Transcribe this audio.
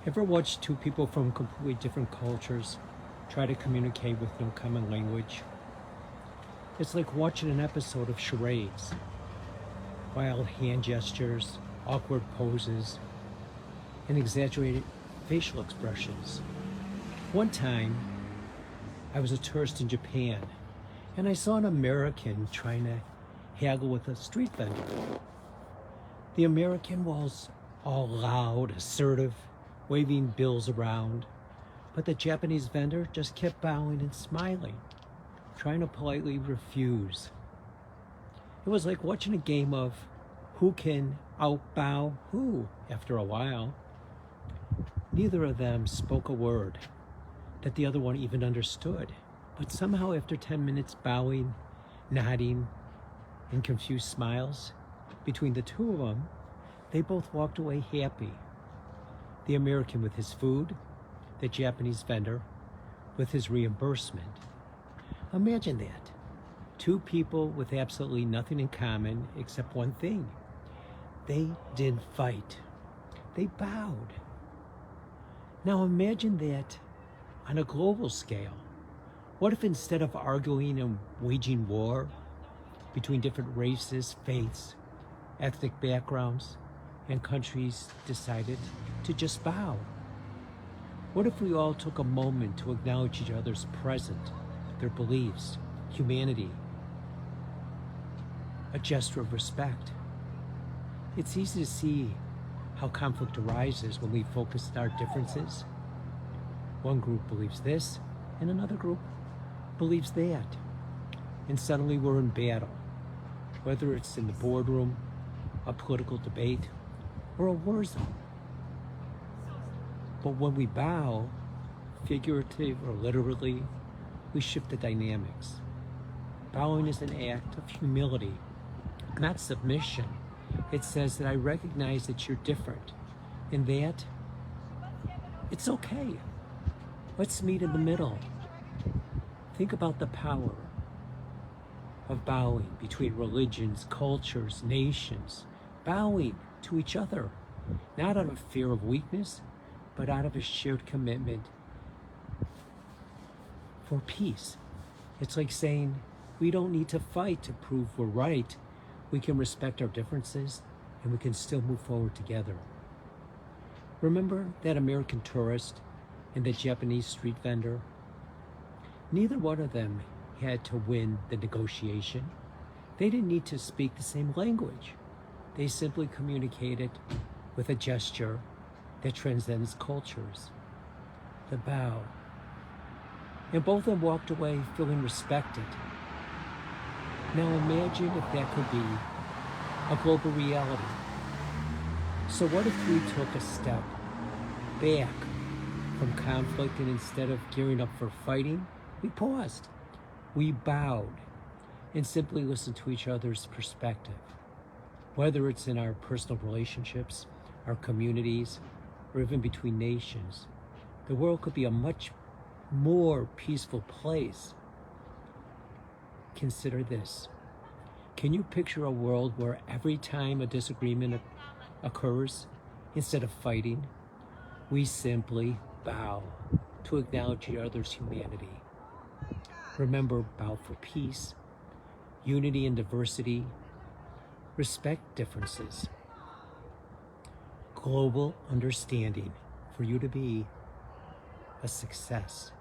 Ever watched two people from completely different cultures try to communicate with no common language? It's like watching an episode of charades. Wild hand gestures, awkward poses, and exaggerated facial expressions. One time, I was a tourist in Japan, and I saw an American trying to haggle with a street vendor. The American was all loud, assertive, waving bills around, but the Japanese vendor just kept bowing and smiling, trying to politely refuse. It was like watching a game of who can outbow who after a while. Neither of them spoke a word that the other one even understood, but somehow after 10 minutes bowing, nodding, and confused smiles between the two of them, they both walked away happy. The American with his food, the Japanese vendor with his reimbursement. Imagine that. Two people with absolutely nothing in common except one thing. They didn't fight. They bowed. Now imagine that on a global scale. What if instead of arguing and waging war between different races, faiths, ethnic backgrounds, and countries decided to just bow? What if we all took a moment to acknowledge each other's present, their beliefs, humanity, a gesture of respect? It's easy to see how conflict arises when we focus on our differences. One group believes this, and another group believes that. And suddenly we're in battle, whether it's in the boardroom, a political debate, or a war zone. But when we bow, figurative or literally, we shift the dynamics. Bowing is an act of humility, not submission. It says that I recognize that you're different, and that it's okay. Let's meet in the middle. Think about the power of bowing between religions, cultures, nations, bowing to each other, not out of fear of weakness, but out of a shared commitment for peace. It's like saying, we don't need to fight to prove we're right. We can respect our differences and we can still move forward together. Remember that American tourist and the Japanese street vendor? Neither one of them had to win the negotiation. They didn't need to speak the same language. They simply communicated with a gesture that transcends cultures, the bow. And both of them walked away feeling respected. Now imagine if that could be a global reality. So what if we took a step back from conflict, and instead of gearing up for fighting, we paused, we bowed, and simply listened to each other's perspective. Whether it's in our personal relationships, our communities, or even between nations, the world could be a much more peaceful place. Consider this. Can you picture a world where every time a disagreement occurs, instead of fighting, we simply bow to acknowledge each other's humanity? Remember, bow for peace, unity and diversity, respect differences, global understanding for you to be a success.